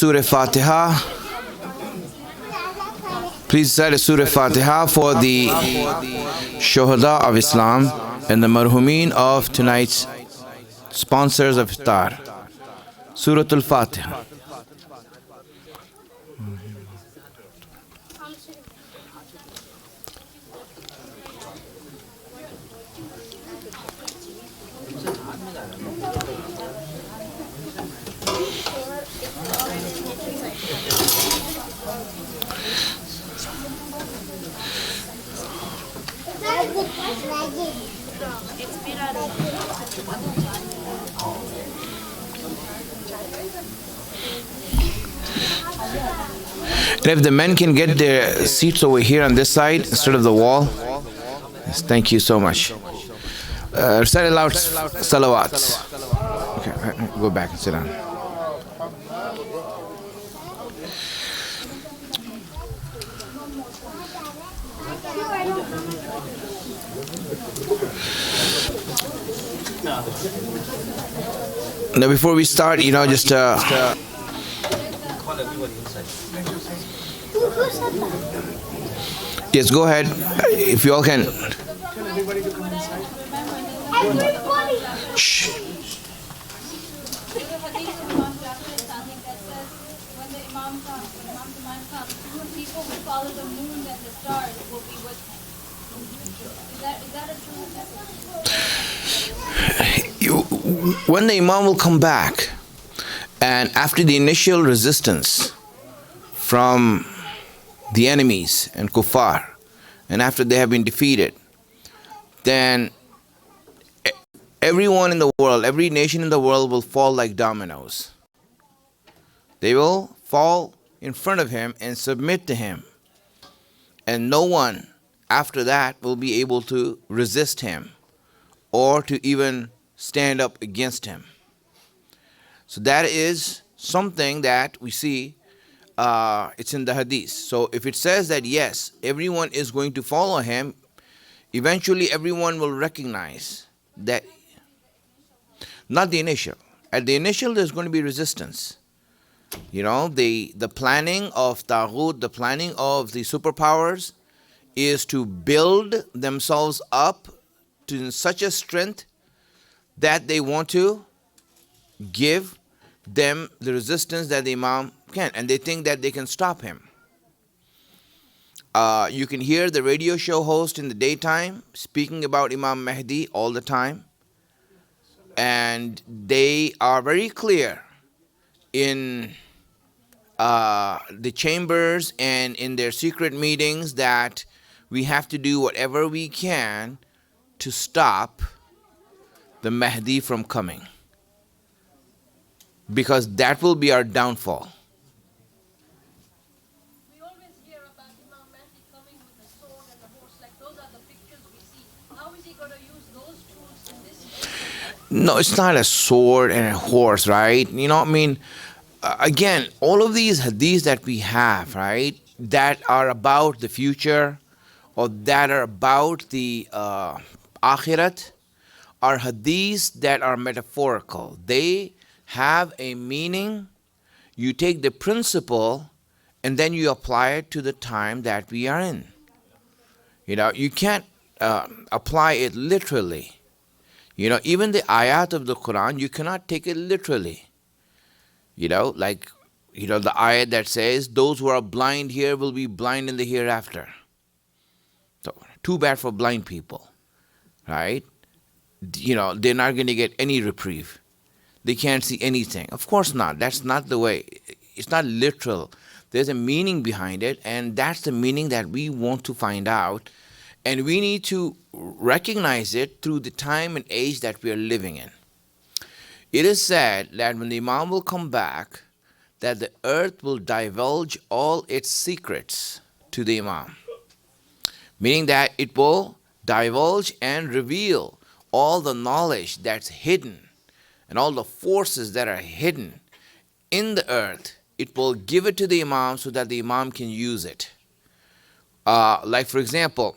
Surah Fatiha. Please recite Surah Fatiha for the Shuhada of Islam and the Marhumin of tonight's sponsors of Iftar. Surah Al-Fatiha. And if the men can get their seats over here on this side instead of the wall, yes, thank you so much. Recite aloud salawat. Okay, go back and sit down. Now, before we start, just yes, go ahead. If you all can. Shh. People who follow the moon and the stars will be with him. Is that a true message? When the Imam will come back, and after the initial resistance from the enemies and kuffar, and after they have been defeated, then everyone in the world, every nation in the world will fall like dominoes. They will fall in front of him and submit to him. And no one after that will be able to resist him or to even stand up against him. So that is something that we see, it's in the hadith. So if it says that yes, everyone is going to follow him, eventually everyone will recognize that, not the initial. At the initial there's going to be resistance. The planning of Taghut, the planning of the superpowers is to build themselves up to such a strength that they want to give them the resistance that the Imam can, and they think that they can stop him. You can hear the radio show host in the daytime speaking about Imam Mahdi all the time, and they are very clear in the chambers and in their secret meetings that we have to do whatever we can to stop the Mahdi from coming, because that will be our downfall. We always hear about Imam Mahdi coming with a sword and a horse, like those are the pictures we see. How is he going to use those tools in this case? No, it's not a sword and a horse, right? Again, all of these hadiths that we have, right, that are about the future or that are about the akhirat, are hadiths that are metaphorical. They have a meaning. You take the principle and then you apply it to the time that we are in. You can't apply it literally. Even the ayat of the Quran, you cannot take it literally. The ayat that says, those who are blind here will be blind in the hereafter. So, too bad for blind people, right? They're not going to get any reprieve. They can't see anything. Of course not. That's not the way. It's not literal. There's a meaning behind it, and that's the meaning that we want to find out. And we need to recognize it through the time and age that we are living in. It is said that when the Imam will come back, that the earth will divulge all its secrets to the Imam. Meaning that it will divulge and reveal all the knowledge that's hidden and all the forces that are hidden in the earth. It will give it to the Imam so that the Imam can use it. Like for example,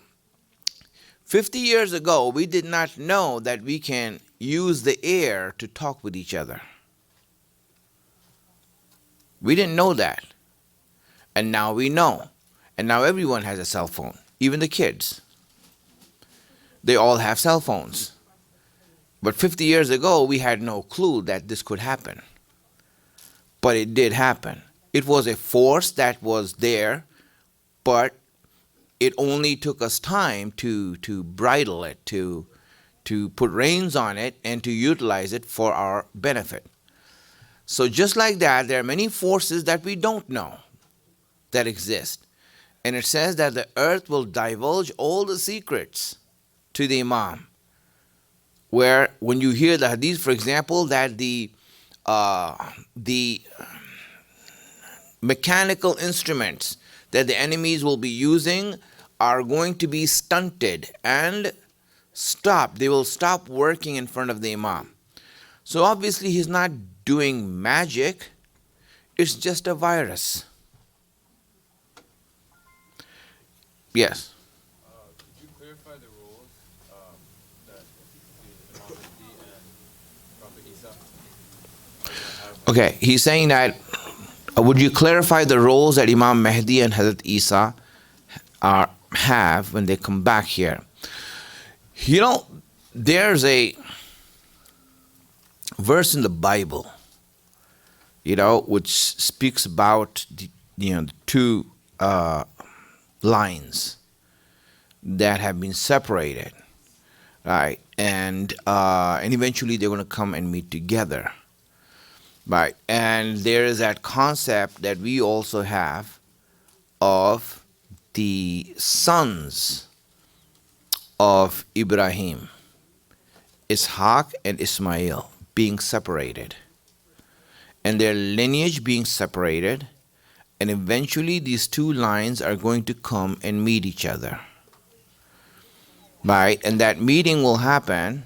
50 years ago, we did not know that we can use the air to talk with each other. We didn't know that. And now we know. And now everyone has a cell phone, even the kids. They all have cell phones. But 50 years ago, we had no clue that this could happen. But it did happen. It was a force that was there, but it only took us time to bridle it, to put reins on it, and to utilize it for our benefit. So, just like that, there are many forces that we don't know that exist. And it says that the earth will divulge all the secrets to the Imam. Where, when you hear the hadith, for example, that the mechanical instruments that the enemies will be using are going to be stunted and stopped. They will stop working in front of the Imam. So obviously he's not doing magic. It's just a virus. Yes. Could you clarify the rules that the Imam Mahdi and Prophet Isa are going to have? Okay, he's saying that, would you clarify the roles that Imam Mahdi and Hazrat Isa have when they come back here? You know, there's a verse in the Bible, which speaks about the two lines that have been separated, right? And eventually they're going to come and meet together, right? And there is that concept that we also have of the sons of Ibrahim, Ishaq and Ismail, being separated, and their lineage being separated, and eventually these two lines are going to come and meet each other, right? And that meeting will happen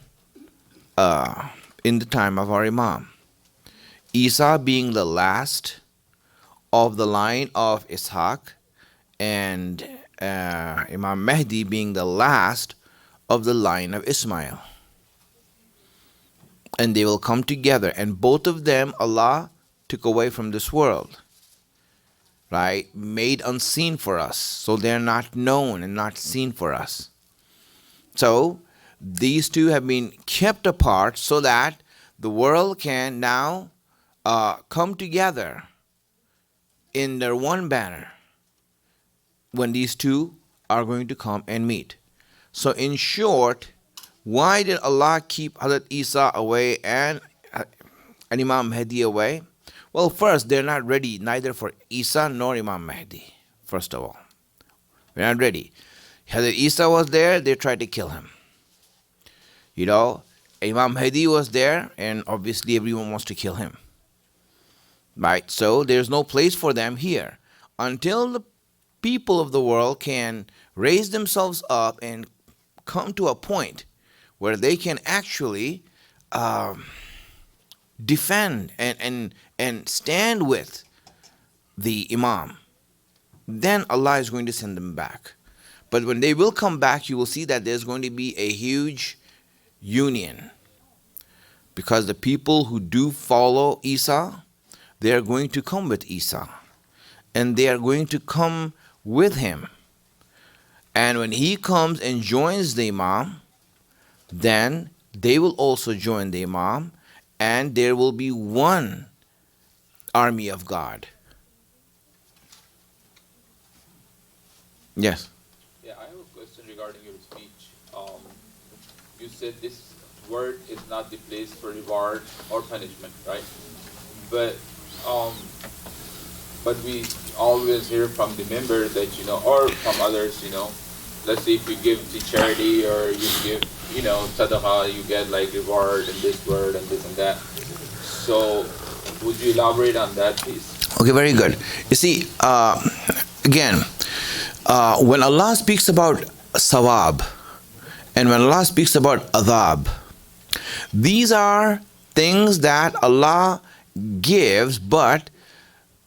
in the time of our Imam. Isa being the last of the line of Ishaq, and Imam Mahdi being the last of the line of Ismail. And they will come together, and both of them Allah took away from this world, right? Made unseen for us, so they're not known and not seen for us. So these two have been kept apart so that the world can now come together in their one banner when these two are going to come and meet. So in short, why did Allah keep Hazrat Isa away and Imam Mahdi away? Well, first, they're not ready neither for Isa nor Imam Mahdi, first of all. We're not ready. Hazrat Isa was there, they tried to kill him. Imam Mahdi was there, and obviously everyone wants to kill him. Right? So there's no place for them here. Until the people of the world can raise themselves up and come to a point where they can actually defend and stand with the Imam, then Allah is going to send them back. But when they will come back, you will see that there's going to be a huge union, because the people who do follow Isa, they are going to come with Isa, and they are going to come with him. And when he comes and joins the Imam, then they will also join the Imam, and there will be one army of God. Yes. Yeah, I have a question regarding your speech. You said this word is not the place for reward or punishment, right? But we always hear from the member that or from others, let's say if you give to charity or you give, sadaqah, you get like reward and this word and this and that. So would you elaborate on that, please? Okay, very good. You see, again, when Allah speaks about sawab and when Allah speaks about adhab, these are things that Allah gives, but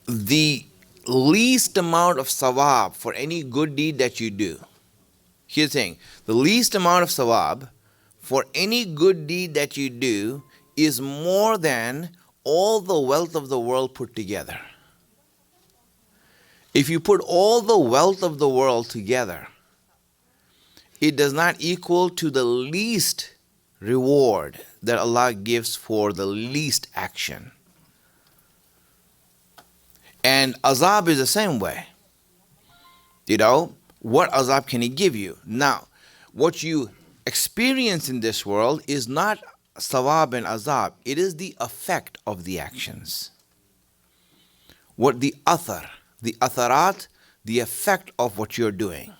the least amount of sawab for any good deed that you do. Here's the thing, the least amount of sawab for any good deed that you do is more than all the wealth of the world put together. If you put all the wealth of the world together, it does not equal to the least reward that Allah gives for the least action. And azab is the same way. What azab can He give you? Now, what you experience in this world is not sawab and azab, it is the effect of the actions. What the atharat, the effect of what you're doing.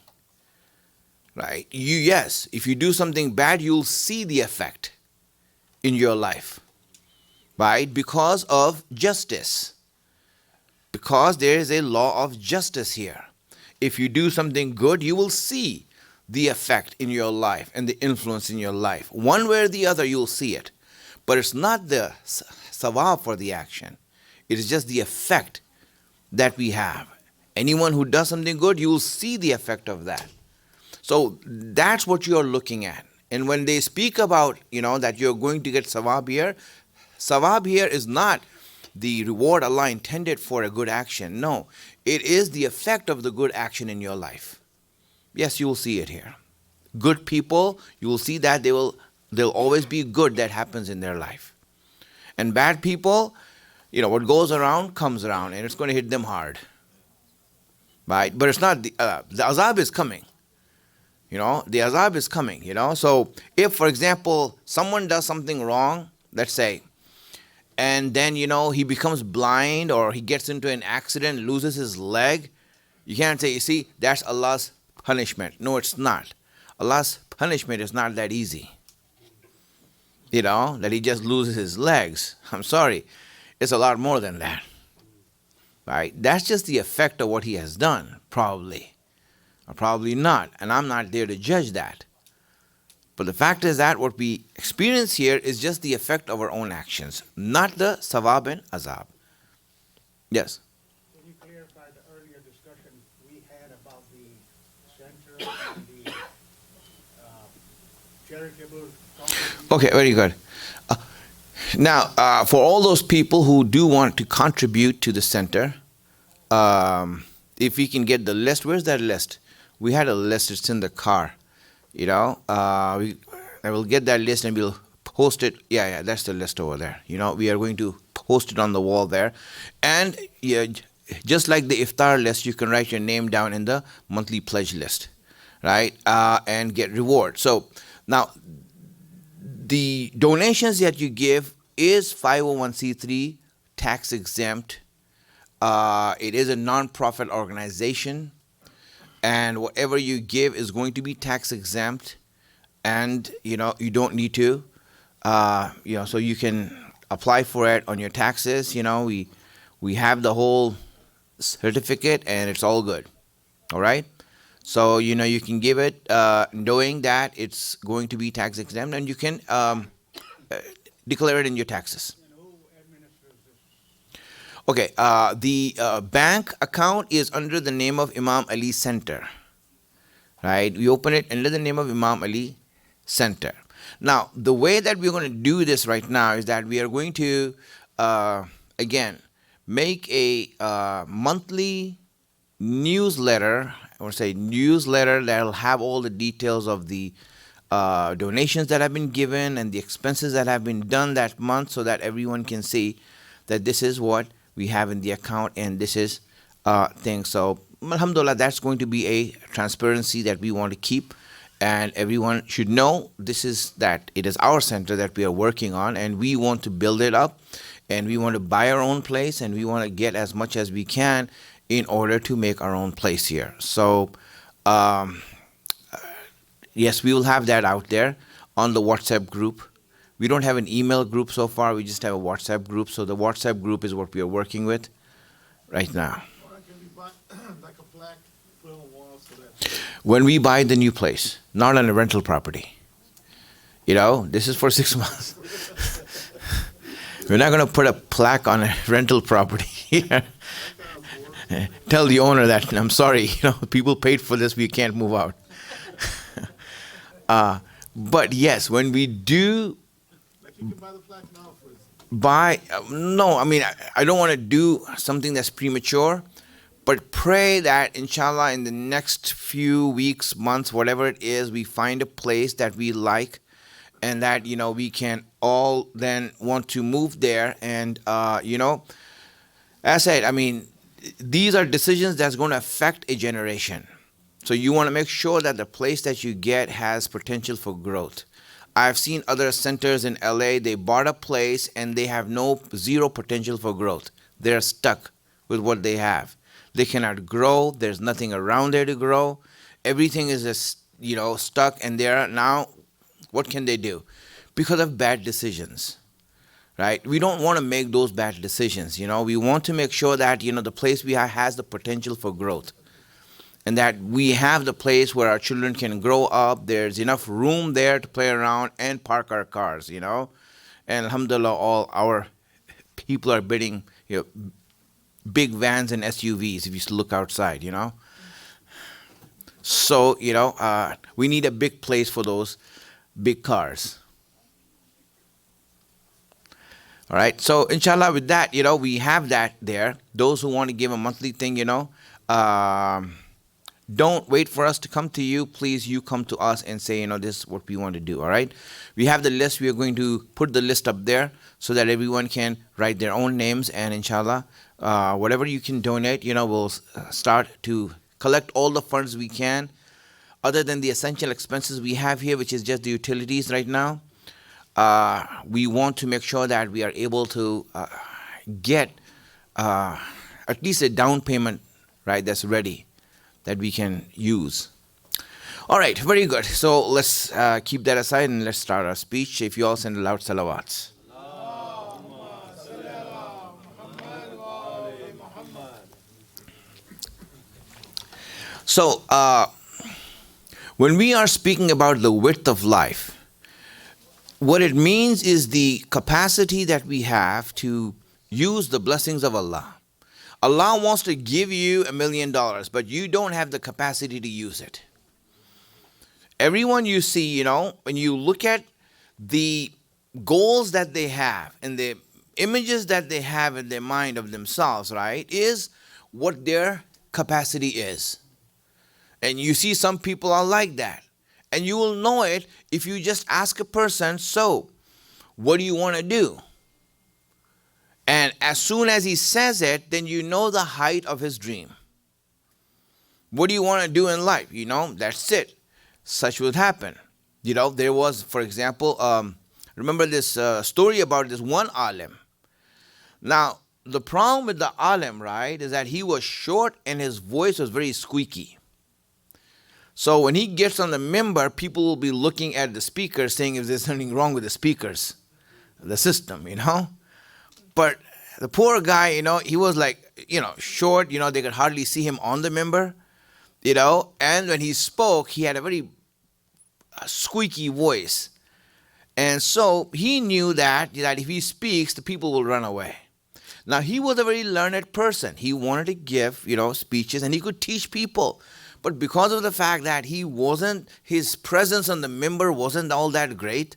Right? Yes, if you do something bad, you'll see the effect in your life. Right? Because of justice. Because there is a law of justice here. If you do something good, you will see the effect in your life and the influence in your life. One way or the other, you'll see it. But it's not the sawab for the action. It is just the effect that we have. Anyone who does something good, you will see the effect of that. So that's what you're looking at. And when they speak about, that you're going to get sawab here is not the reward Allah intended for a good action. No, it is the effect of the good action in your life. Yes, you will see it here. Good people, you will see that there'll always be good that happens in their life. And bad people, what goes around comes around, and it's going to hit them hard. Right? But it's not the azab is coming. The azab is coming. So if, for example, someone does something wrong, let's say, and then he becomes blind or he gets into an accident, loses his leg, you can't say, you see, that's Allah's punishment. No, it's not. Allah's punishment is not that easy. That he just loses his legs. I'm sorry. It's a lot more than that. Right? That's just the effect of what he has done, probably. Or probably not. And I'm not there to judge that. But the fact is that what we experience here is just the effect of our own actions, not the sawab and azab. Yes? Can you clarify the earlier discussion we had about the center and the charitable contribution? Okay, very good. Now, for all those people who do want to contribute to the center, if we can get the list, where's that list? We had a list, it's in the car. I will get that list and we'll post it. Yeah, that's the list over there. We are going to post it on the wall there. And just like the iftar list, you can write your name down in the monthly pledge list, right? And get reward. So now, the donations that you give is 501c3 tax exempt. It is a non-profit organization. And whatever you give is going to be tax exempt, and you don't need to, so you can apply for it on your taxes. We have the whole certificate, and it's all good. All right, so you can give it knowing that it's going to be tax exempt, and you can declare it in your taxes. And who administers this? Okay, the bank account is under the name of Imam Ali Center, right? We open it under the name of Imam Ali Center. Now, the way that we're going to do this right now is that we are going to, again, make a monthly newsletter, I want to say newsletter that will have all the details of the donations that have been given and the expenses that have been done that month, so that everyone can see that this is what we have in the account and this is thing. So alhamdulillah, that's going to be a transparency that we want to keep, and everyone should know that it is our center that we are working on, and we want to build it up, and we want to buy our own place, and we want to get as much as we can in order to make our own place here. So yes, we will have that out there on the WhatsApp group. We don't have an email group so far. We just have a WhatsApp group. So the WhatsApp group is what we are working with right now. Or can we buy like a plaque, put on the wall so that... When we buy the new place, not on a rental property. This is for 6 months. We're not going to put a plaque on a rental property here. Tell the owner that, I'm sorry, people paid for this, we can't move out. But yes, when we do You can buy the plaque now for no, I don't want to do something that's premature, But pray that, inshallah, in the next few weeks, months, whatever it is, we find a place that we like, and that we can all then want to move there. And as I said, I mean, these are decisions that's going to affect a generation. So you want to make sure that the place that you get has potential for growth. I've seen other centers in LA, they bought a place and they have no zero potential for growth. They're stuck with what they have. They cannot grow, there's nothing around there to grow. Everything is just, stuck, and they're now, what can they do? Because of bad decisions. Right? We don't want to make those bad decisions. We want to make sure that the place we are has the potential for growth, and that we have the place where our children can grow up. There's enough room there to play around and park our cars. And alhamdulillah, all our people are bidding big vans and SUVs. If you look outside, so we need a big place for those big cars. All right. So inshallah, with that, we have that there. Those who want to give a monthly thing, don't wait for us to come to you. Please, you come to us and say, this is what we want to do. All right. We have the list. We are going to put the list up there so that everyone can write their own names. And inshallah, whatever you can donate, we'll start to collect all the funds we can, other than the essential expenses we have here, which is just the utilities right now. We want to make sure that we are able to get at least a down payment, right, that's ready, that we can use. All right, very good. So let's keep that aside and let's start our speech. If you all send loud salawats. So when we are speaking about the width of life, what it means is the capacity that we have to use the blessings of Allah. Allah wants to give you $1 million, but you don't have the capacity to use it. Everyone you see, when you look at the goals that they have and the images that they have in their mind of themselves, right, is what their capacity is. And you see some people are like that. And you will know it if you just ask a person, so, what do you want to do? And as soon as he says it, then you know the height of his dream. What do you want to do in life? That's it. Such would happen. There was, for example, remember this story about this one alim. Now, the problem with the alim, right, is that he was short and his voice was very squeaky. So when he gets on the minbar, people will be looking at the speakers saying if there's something wrong with the speakers, the system, But the poor guy, he was like, short, they could hardly see him on the minbar, and when he spoke, he had a very squeaky voice. And so he knew that if he speaks, the people will run away. Now, he was a very learned person. He wanted to give, speeches, and he could teach people. But because of the fact that his presence on the minbar wasn't all that great,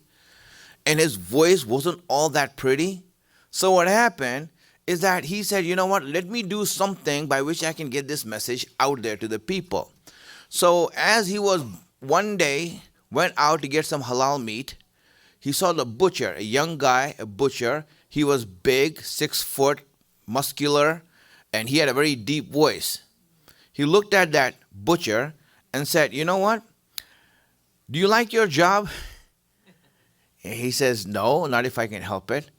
and his voice wasn't all that pretty, so what happened is that he said, let me do something by which I can get this message out there to the people. So as he was one day went out to get some halal meat, he saw the butcher, a young guy, a butcher. He was big, 6 foot, muscular, and he had a very deep voice. He looked at that butcher and said, you know what? Do you like your job? And he says, no, not if I can help it.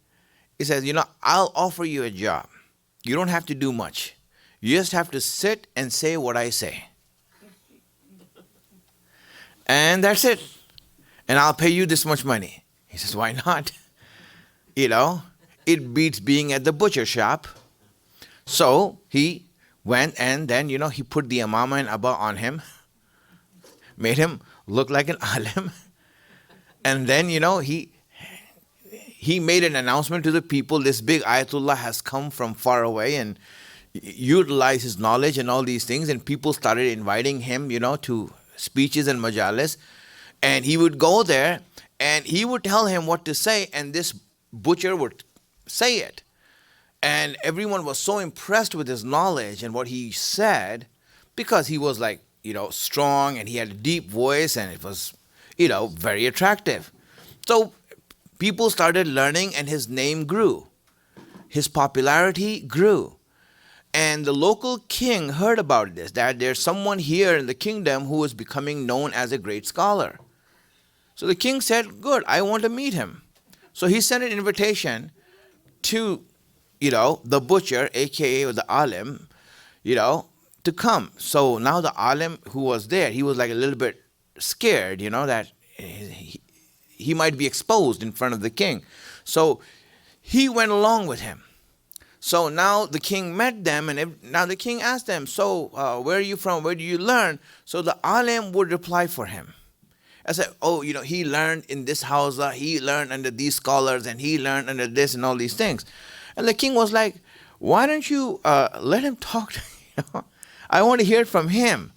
He says, I'll offer you a job. You don't have to do much. You just have to sit and say what I say. And that's it. And I'll pay you this much money. He says, why not? It beats being at the butcher shop. So he went and then, he put the Imam and Abba on him, made him look like an alim. And then, he made an announcement to the people, this big Ayatollah has come from far away and utilized his knowledge and all these things. And people started inviting him, to speeches and majalis. And he would go there and he would tell him what to say, and this butcher would say it. And everyone was so impressed with his knowledge and what he said because he was like, strong and he had a deep voice and it was, very attractive. So people started learning and his name grew. His popularity grew. And the local king heard about this, that there's someone here in the kingdom who is becoming known as a great scholar. So the king said, good, I want to meet him. So he sent an invitation to, the butcher, aka the alim, to come. So now the alim who was there, he was like a little bit scared, that he might be exposed in front of the king. So he went along with him. So now the king met them, and now the king asked them, so where are you from? Where do you learn? So the alim would reply for him. I said, oh, he learned in this house, he learned under these scholars, and he learned under this and all these things. And the king was like, why don't you let him talk to you? I want to hear it from him.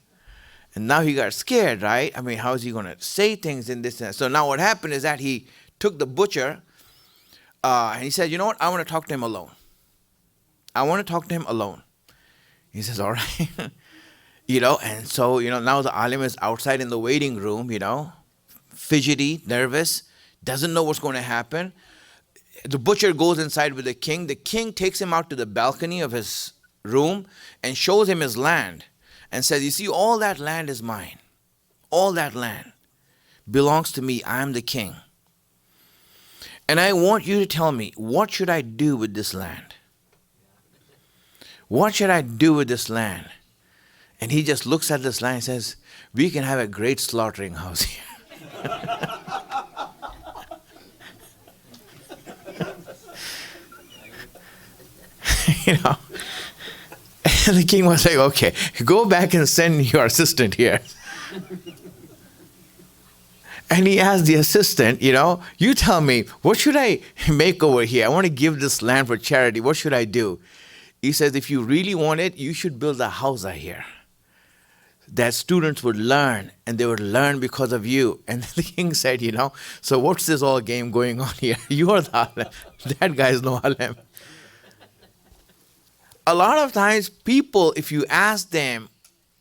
And now he got scared, right? I mean, how is he going to say things in this? So now what happened is that he took the butcher and he said, you know what? I want to talk to him alone. I want to talk to him alone. He says, all right. And so, now the alim is outside in the waiting room, fidgety, nervous, doesn't know what's going to happen. The butcher goes inside with the king. The king takes him out to the balcony of his room and shows him his land and says, you see, all that land is mine. All that land belongs to me. I am the king. And I want you to tell me, what should I do with this land? What should I do with this land? And he just looks at this land and says, we can have a great slaughtering house here. And the king was like, okay, go back and send your assistant here. And he asked the assistant, you tell me, what should I make over here? I want to give this land for charity. What should I do? He says, if you really want it, you should build a house out here that students would learn, and they would learn because of you. And the king said, so what's this all game going on here? You are the alim. That guy is no alim. A lot of times people, if you ask them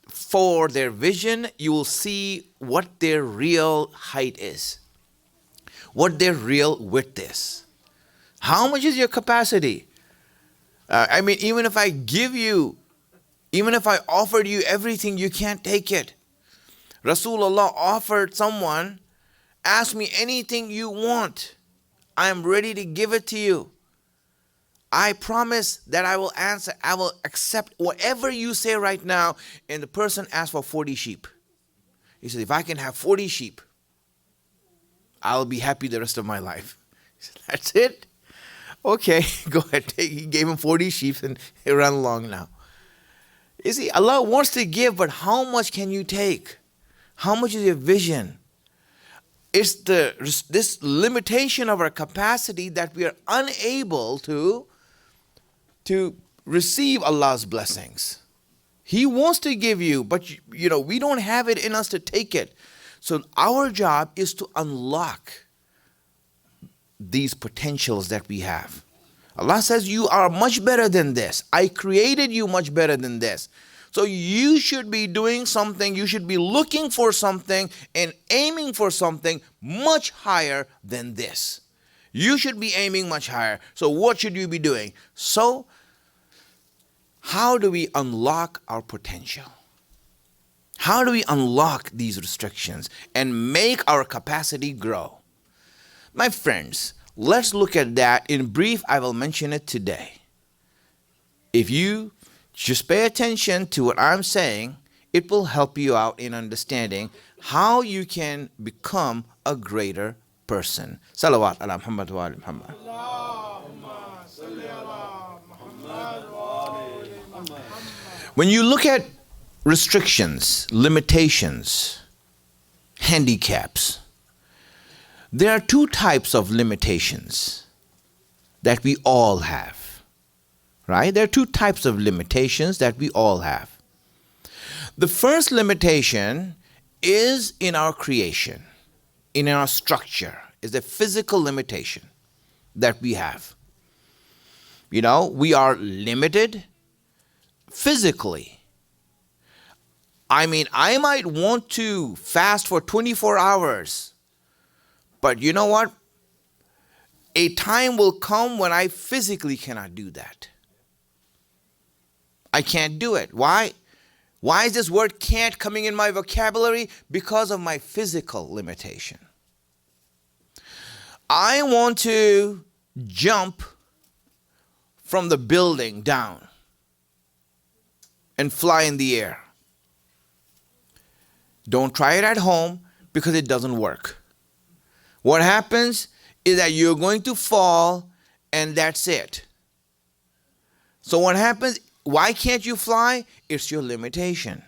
for their vision, you will see what their real height is, what their real width is. How much is your capacity? Even if I give you, even if I offered you everything, you can't take it. Rasulullah offered someone, ask me anything you want. I am ready to give it to you. I promise that I will answer, I will accept whatever you say right now. And the person asked for 40 sheep. He said, if I can have 40 sheep, I'll be happy the rest of my life. He said, that's it? Okay, go ahead. He gave him 40 sheep and he ran along now. You see, Allah wants to give, but how much can you take? How much is your vision? It's this limitation of our capacity that we are unable to receive Allah's blessings. He wants to give you, but we don't have it in us to take it. So our job is to unlock these potentials that we have. Allah says, you are much better than this. I created you much better than this. So you should be doing something, you should be looking for something and aiming for something much higher than this. You should be aiming much higher. So what should you be doing? So how do we unlock our potential? How do we unlock these restrictions and make our capacity grow? My friends, let's look at that. In brief, I will mention it today. If you just pay attention to what I'm saying, it will help you out in understanding how you can become a greater person. Salawat ala Muhammad wa ala Muhammad. When you look at restrictions, limitations, handicaps, there are two types of limitations that we all have, right? There are two types of limitations that we all have. The first limitation is in our creation, in our structure, is a physical limitation that we have. We are limited physically. I mean, I might want to fast for 24 hours, but you know what? A time will come when I physically cannot do that. I can't do it. Why? Why is this word can't coming in my vocabulary? Because of my physical limitation. I want to jump from the building down and fly in the air. Don't try it at home because it doesn't work. What happens is that you're going to fall and that's it. So what happens? Why can't you fly? It's your limitation.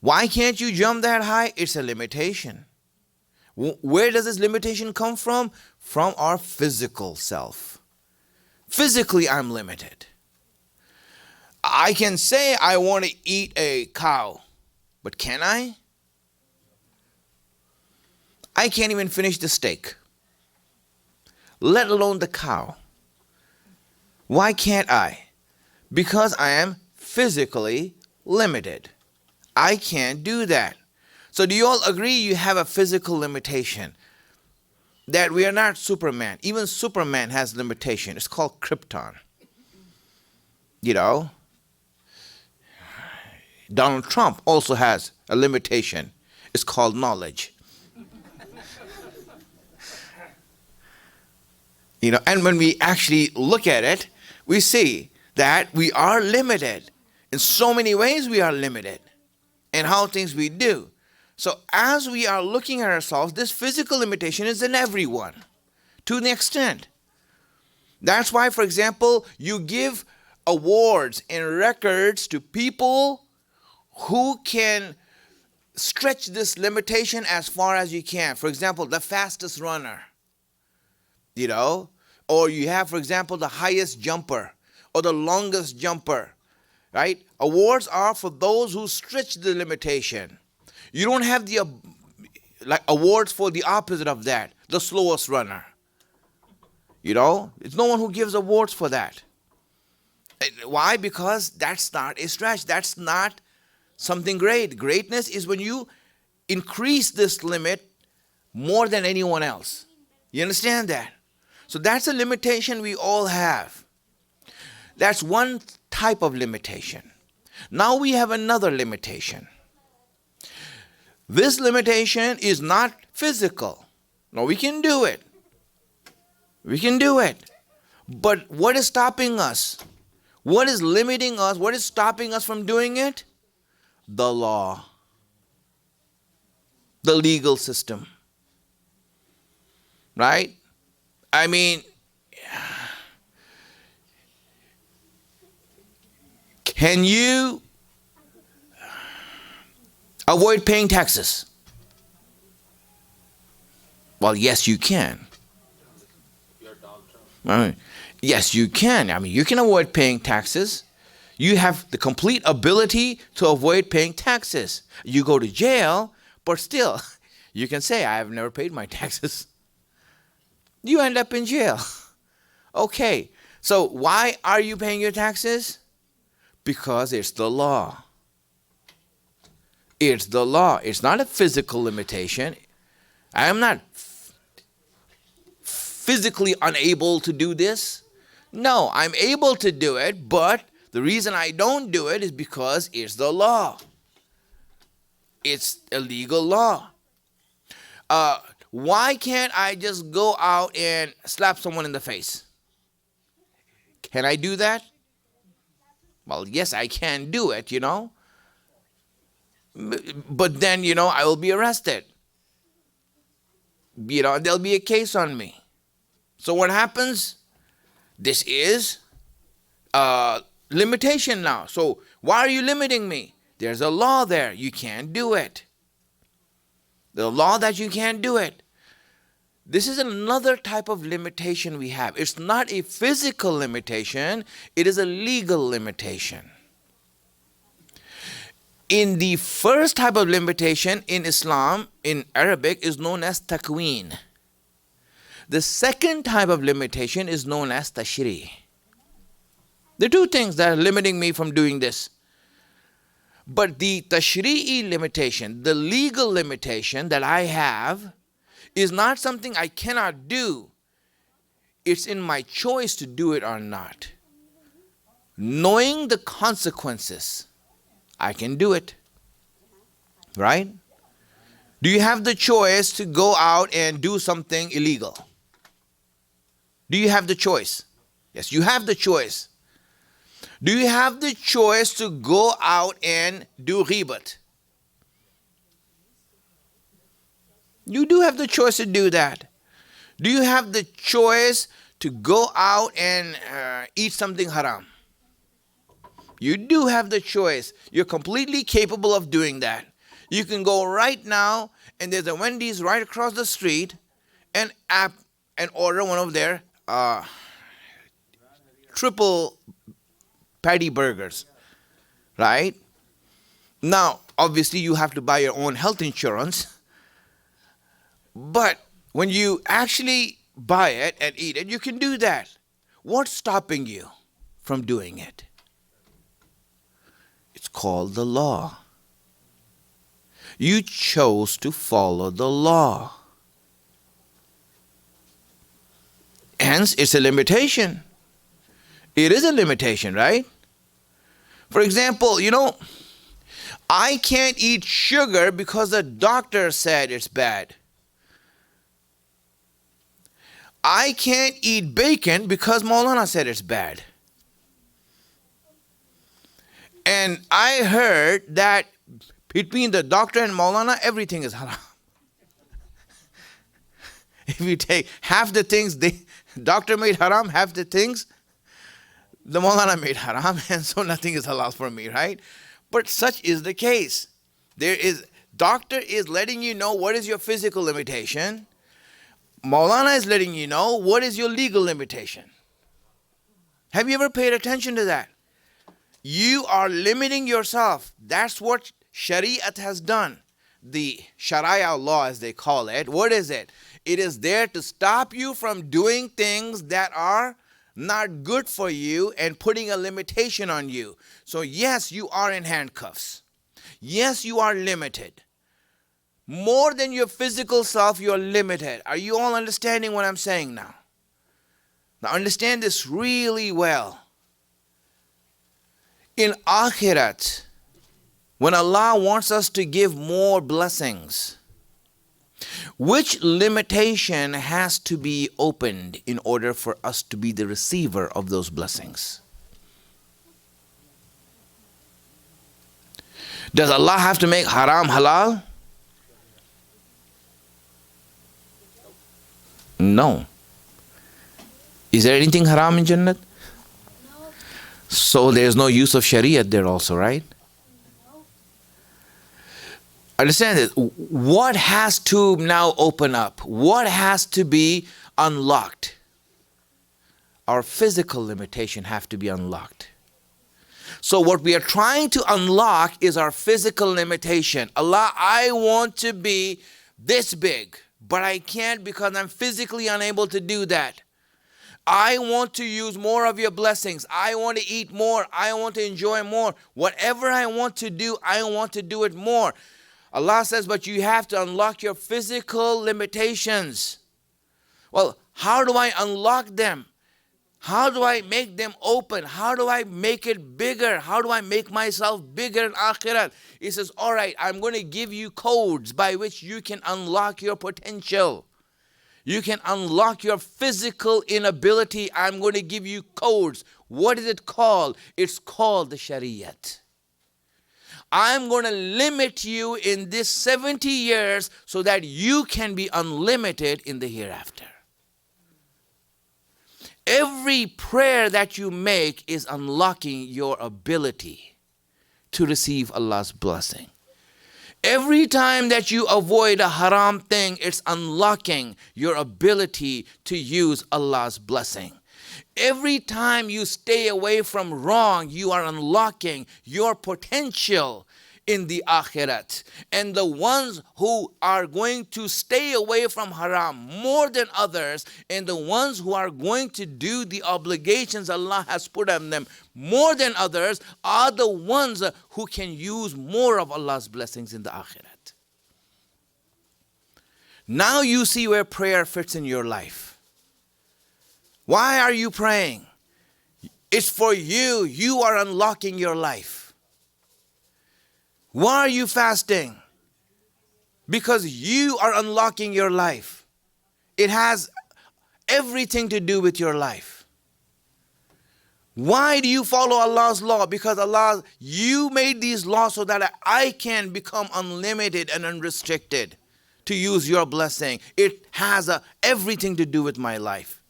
Why can't you jump that high? It's a limitation. Where does this limitation come from? From our physical self. Physically, I'm limited. I can say I want to eat a cow, but can I? I can't even finish the steak, let alone the cow. Why can't I? Because I am physically limited. I can't do that. So do you all agree you have a physical limitation? That we are not Superman. Even Superman has limitation. It's called Krypton. Donald Trump also has a limitation. It's called knowledge. And when we actually look at it, we see that we are limited. In so many ways we are limited in how things we do. So as we are looking at ourselves, this physical limitation is in everyone to an extent. That's why, for example, you give awards and records to people who can stretch this limitation as far as you can. For example, the fastest runner, or you have, for example, the highest jumper or the longest jumper, right? Awards are for those who stretch the limitation. You don't have the awards for the opposite of that, the slowest runner. It's no one who gives awards for that. Why? Because that's not a stretch. That's not something great. Greatness is when you increase this limit more than anyone else. You understand that? So that's a limitation we all have. That's one type of limitation. Now we have another limitation. This limitation is not physical. No, we can do it. We can do it. But what is stopping us? What is limiting us? What is stopping us from doing it? The law. The legal system. Right? I mean, can you avoid paying taxes? Well, yes, you can. Yes, you can. I mean, you can avoid paying taxes. You have the complete ability to avoid paying taxes. You go to jail, but still, you can say, I have never paid my taxes. You end up in jail. Okay, so why are you paying your taxes? Because it's the law. It's the law. It's not a physical limitation. I am not physically unable to do this. No, I'm able to do it, but the reason I don't do it is because it's the law. It's a legal law. Why can't I just go out and slap someone in the face? Can I do that? Well, yes, I can do it, But then, I will be arrested. There'll be a case on me. So what happens? This is a limitation now. So why are you limiting me? There's a law there. You can't do it. The law that you can't do it. This is another type of limitation we have. It's not a physical limitation. It is a legal limitation. In the first type of limitation in Islam, in Arabic, is known as takween. The second type of limitation is known as tashri'. There are two things that are limiting me from doing this. But the tashri'i limitation, the legal limitation that I have, is not something I cannot do. It's in my choice to do it or not. Knowing the consequences, I can do it. Right? Do you have the choice to go out and do something illegal? Do you have the choice? Yes, you have the choice. Do you have the choice to go out and do ghibat? You do have the choice to do that. Do you have the choice to go out and eat something haram? You do have the choice. You're completely capable of doing that. You can go right now, and there's a Wendy's right across the street, and order one of their triple patty burgers, right? Now, obviously, you have to buy your own health insurance, but when you actually buy it and eat it, you can do that. What's stopping you from doing it? It's called the law. You chose to follow the law. Hence, it's a limitation. It is a limitation, right? For example, I can't eat sugar because the doctor said it's bad. I can't eat bacon because Maulana said it's bad. And I heard that between the doctor and Maulana, everything is haram. If you take half the things the doctor made haram, half the things the Maulana made haram, and so nothing is halal for me, right? But such is the case. Doctor is letting you know what is your physical limitation. Maulana is letting you know what is your legal limitation. Have you ever paid attention to that? You are limiting yourself. That's what Shariat has done. The Sharia law, as they call it. What is it? It is there to stop you from doing things that are not good for you and putting a limitation on you. So yes, you are in handcuffs. Yes, you are limited. More than your physical self, you are limited. Are you all understanding what I'm saying now? Now understand this really well. In Akhirat, when Allah wants us to give more blessings, which limitation has to be opened in order for us to be the receiver of those blessings? Does Allah have to make haram halal? No. Is there anything haram in Jannah? No. So there's no use of Shariat there also, right? No. Understand this. What has to now open up? What has to be unlocked? Our physical limitation have to be unlocked. So what we are trying to unlock is our physical limitation. Allah, I want to be this big, but I can't because I'm physically unable to do that. I want to use more of your blessings. I want to eat more. I want to enjoy more. Whatever I want to do, I want to do it more. Allah says, but you have to unlock your physical limitations. Well, how do I unlock them? How do I make them open? How do I make it bigger? How do I make myself bigger in Akhirat? He says, all right, I'm going to give you codes by which you can unlock your potential. You can unlock your physical inability. I'm going to give you codes. What is it called? It's called the Shariat. I'm going to limit you in this 70 years so that you can be unlimited in the hereafter. Every prayer that you make is unlocking your ability to receive Allah's blessing. Every time that you avoid a haram thing, it's unlocking your ability to use Allah's blessing. Every time you stay away from wrong, you are unlocking your potential in the akhirat. And the ones who are going to stay away from haram more than others, and the ones who are going to do the obligations Allah has put on them more than others, are the ones who can use more of Allah's blessings in the akhirat. Now you see where prayer fits in your life. Why are you praying? It's for you. You are unlocking your life. Why are you fasting? Because you are unlocking your life. It has everything to do with your life. Why do you follow Allah's law? Because Allah, you made these laws so that I can become unlimited and unrestricted to use your blessing. It has everything to do with my life.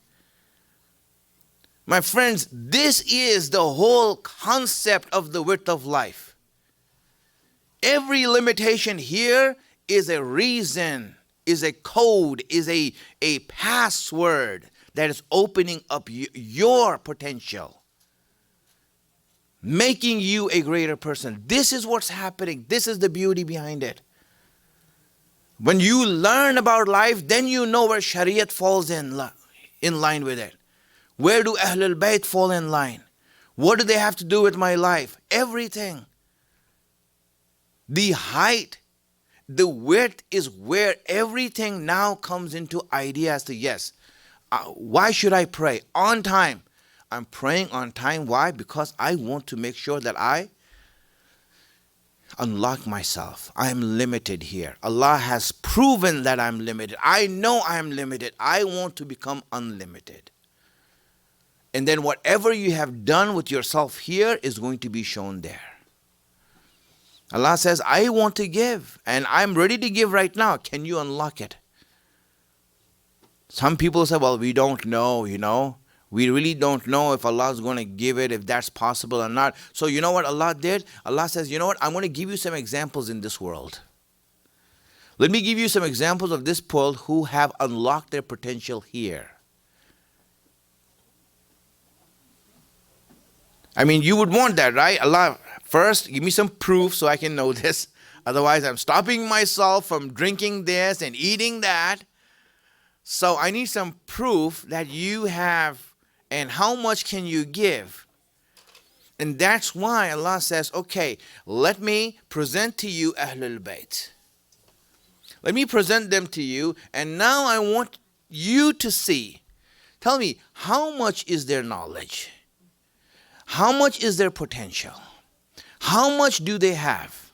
My friends, this is the whole concept of the width of life. Every limitation here is a reason, is a code, is a password that is opening up your potential, making you a greater person. This is what's happening. This is the beauty behind it. When you learn about life, then you know where Shariat falls in line with it. Where do Ahlul Bayt fall in line? What do they have to do with my life? Everything. The height, the width is where everything now comes into idea as to, yes, why should I pray? On time. I'm praying on time. Why? Because I want to make sure that I unlock myself. I am limited here. Allah has proven that I'm limited. I know I am limited. I want to become unlimited. And then whatever you have done with yourself here is going to be shown there. Allah says, I want to give, and I'm ready to give right now. Can you unlock it? Some people say, well, we don't know, We really don't know if Allah is going to give it, if that's possible or not. So you know what Allah did? Allah says, you know what? I'm going to give you some examples in this world. Let me give you some examples of this world who have unlocked their potential here. I mean, you would want that, right? Allah, first, give me some proof so I can know this. Otherwise, I'm stopping myself from drinking this and eating that. So I need some proof that you have, and how much can you give? And that's why Allah says, okay, let me present to you Ahlul Bayt. Let me present them to you, and now I want you to see. Tell me, how much is their knowledge? How much is their potential? How much do they have?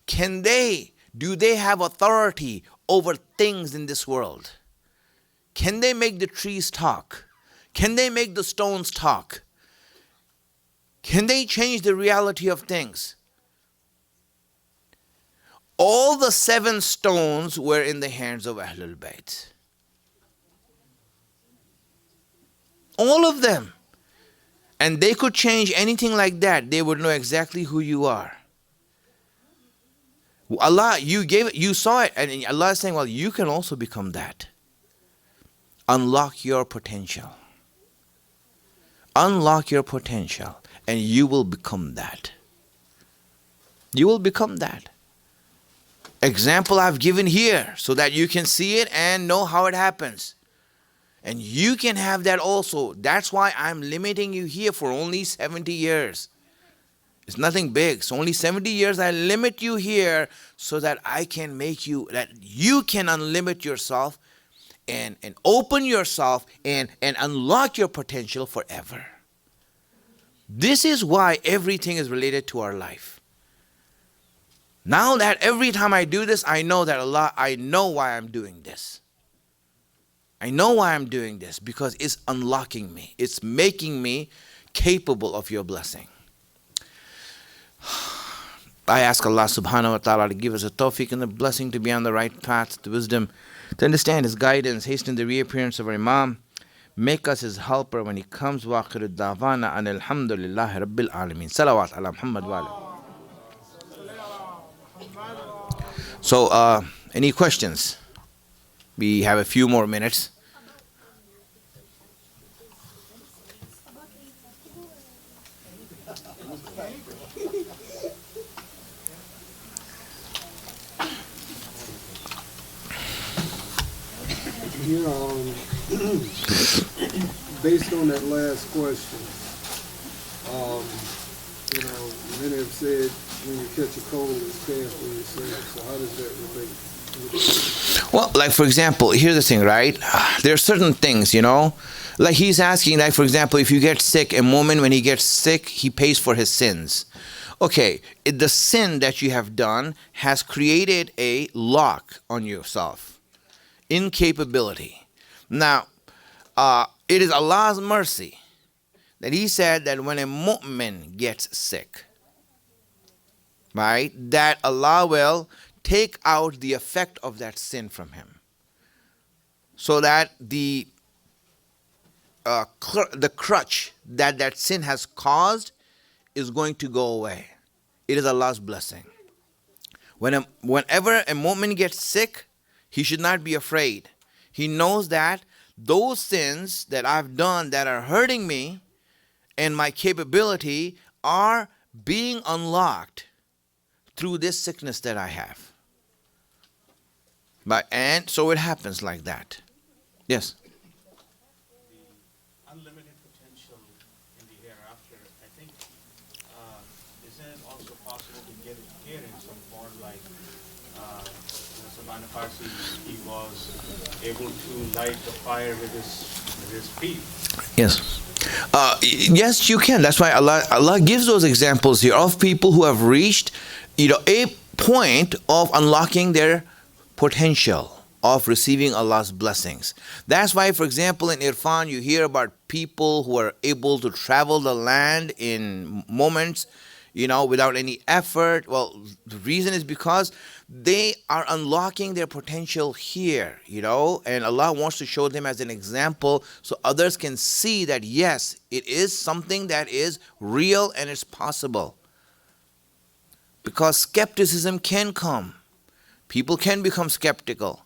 Do they have authority over things in this world? Can they make the trees talk? Can they make the stones talk? Can they change the reality of things? All the 7 stones were in the hands of Ahlul Bayt. All of them. And they could change anything like that. They would know exactly who you are. Allah, you saw it. And Allah is saying, well, you can also become that. Unlock your potential. Unlock your potential. And you will become that. You will become that. Example I've given here so that you can see it and know how it happens. And you can have that also. That's why I'm limiting you here for only 70 years. It's nothing big. It's only 70 years. I limit you here so that I can make you, that you can unlimit yourself and open yourself and unlock your potential forever. This is why everything is related to our life. Now that every time I do this, I know that Allah, I know why I'm doing this. I know why I'm doing this, because it's unlocking me. It's making me capable of your blessing. I ask Allah subhanahu wa ta'ala to give us a tawfiq and the blessing to be on the right path, the wisdom, to understand His guidance, hasten the reappearance of our Imam, make us His helper when He comes. Wa akhiru da'wana an alhamdulillahi rabbil alameen. Salawat ala Muhammad wa ala. So, any questions? We have a few more minutes. You know, based on that last question, um, you know, many have said when you catch a cold, it's past when you sin. So how does that relate? Well, like for example, here's the thing, right? There are certain things, you know, like he's asking, like for example, if you get sick, a moment when he gets sick, he pays for his sins. Okay, the sin that you have done has created a lock on yourself, incapability. Now, it is Allah's mercy that He said that when a mu'min gets sick, right, that Allah will take out the effect of that sin from him, so that the crutch that that sin has caused is going to go away. It is Allah's blessing. Whenever a mu'min gets sick, he should not be afraid. He knows that those sins that I've done that are hurting me and my capability are being unlocked through this sickness that I have. And so it happens like that. Yes. The unlimited potential in the hereafter, I think, isn't it also possible to get it here in some form, like Salman Farsi, he was able to light the fire with his feet. Yes. Yes, you can. That's why Allah gives those examples here of people who have reached, a point of unlocking their potential of receiving Allah's blessings. That's why, for example, in Irfan, you hear about people who are able to travel the land in moments, without any effort. Well, the reason is because they are unlocking their potential here, and Allah wants to show them as an example so others can see that, yes, it is something that is real and it's possible. Because skepticism can come. People can become skeptical.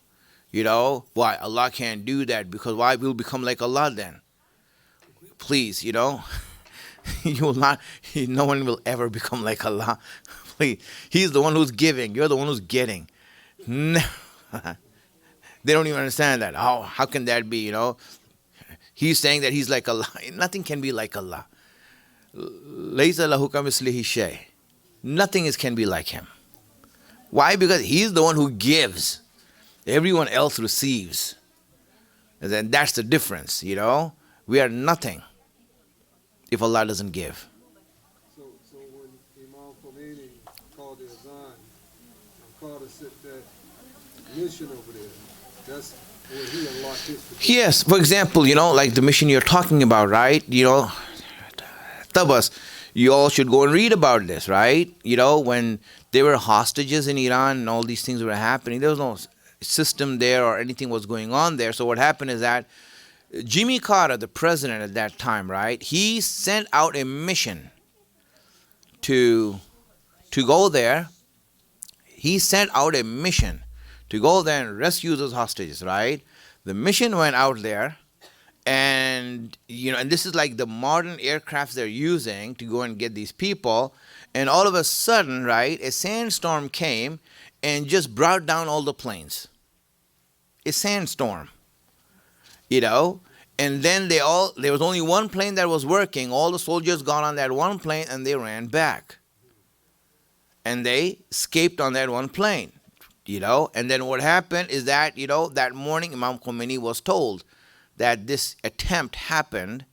Why? Allah can't do that, because why? We'll become like Allah then. Please, you will not, no one will ever become like Allah. Please. He's the one who's giving. You're the one who's getting. No. They don't even understand that. How can that be, He's saying that he's like Allah. Nothing can be like Allah. Laysa lahu kamithlihi shay. Nothing can be like him. Why? Because he's the one who gives. Everyone else receives. And then that's the difference, We are nothing if Allah doesn't give. So when Imam Khomeini called the Azan and called to set that mission over there, that's where he unlocked his potential. Yes, for example, like the mission you're talking about, right? Tabas, you all should go and read about this, right? When there were hostages in Iran and all these things were happening, there was no system there or anything was going on there. So what happened is that Jimmy Carter, the president at that time, right, he sent out a mission to go there. He sent out a mission to go there and rescue those hostages, right? The mission went out there, and and this is like the modern aircrafts they're using to go and get these people. And all of a sudden, right, a sandstorm came and just brought down all the planes. A sandstorm. And then there was only one plane that was working. All the soldiers got on that one plane and they ran back. And they escaped on that one plane, And then what happened is that, that morning Imam Khomeini was told that this attempt happened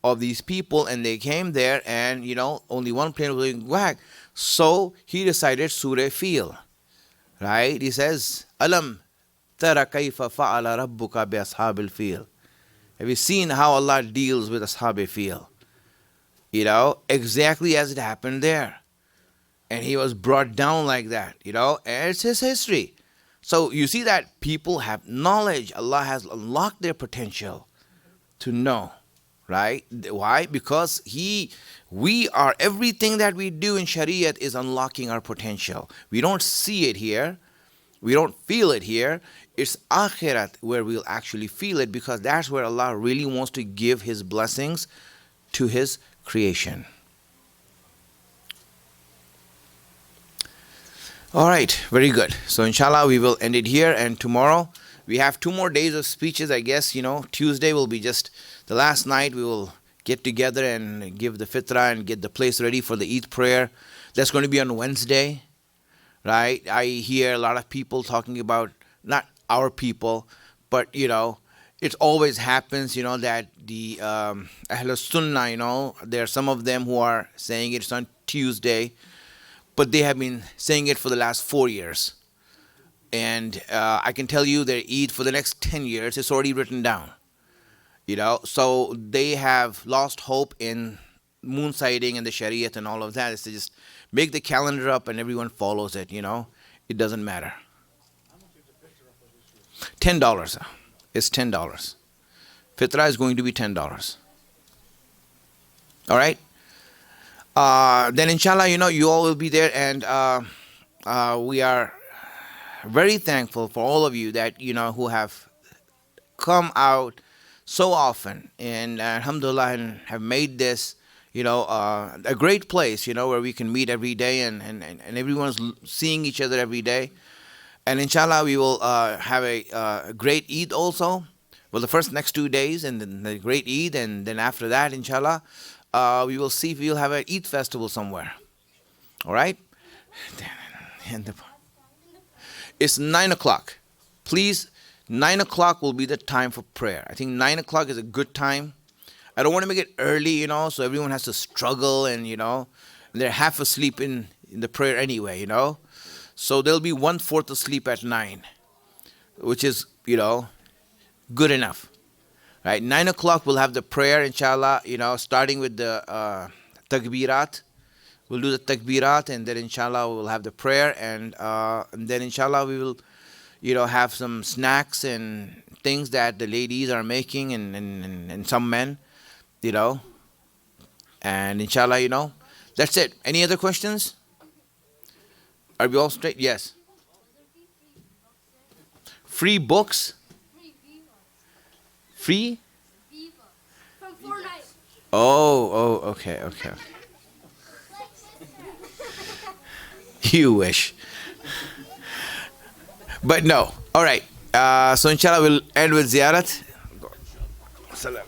of these people, and they came there and, only one plane was going back. So he recited Surah Fil, right? He says, Alam tara kayfa fa'ala rabbuka bi ashabil fil. Have you seen how Allah deals with Ashab Fil? Exactly as it happened there. And he was brought down like that, and it's his history. So you see that people have knowledge. Allah has unlocked their potential to know, right? Why? Because we are, everything that we do in Shariat is unlocking our potential. We don't see it here. We don't feel it here. It's Akhirat where we'll actually feel it, because that's where Allah really wants to give His blessings to His creation. All right, very good. So inshallah we will end it here, and tomorrow We have 2 more days of speeches, I guess. Tuesday will be just the last night. We will get together and give the fitrah and get the place ready for the Eid prayer. That's going to be on Wednesday, right? I hear a lot of people talking about, not our people, but it always happens, that the Ahl Sunnah, there are some of them who are saying it's on Tuesday, but they have been saying it for the last 4 years. And I can tell you their Eid for the next 10 years is already written down. So they have lost hope in moon sighting and the Shariat and all of that. It's to just make the calendar up and everyone follows it. It doesn't matter. $10. It's $10. Fitra is going to be $10. All right. Then inshallah, you all will be there, and we are very thankful for all of you that who have come out so often, and alhamdulillah, and have made this a great place, where we can meet every day, and everyone's seeing each other every day. And inshallah, we will have a great Eid also. Well, the first next 2 days, and then the great Eid, and then after that, inshallah, we will see if we'll have an Eid festival somewhere. All right? It's 9 o'clock. Please, 9 o'clock will be the time for prayer. I think 9 o'clock is a good time. I don't want to make it early, so everyone has to struggle, and they're half asleep in the prayer anyway, So there'll be 1/4 asleep at 9, which is, good enough. Right? 9 o'clock we'll have the prayer, inshallah, starting with the takbirat. We'll do the takbirat, and then inshallah we'll have the prayer, and then inshallah we will, have some snacks and things that the ladies are making, and some men, and inshallah, that's it. Any other questions? Are we all straight? Yes. Free books? Free Viva. Free? Viva. From Fortnite. Oh, okay. You wish. But no. All right. So inshallah we'll end with ziyarat. Salam.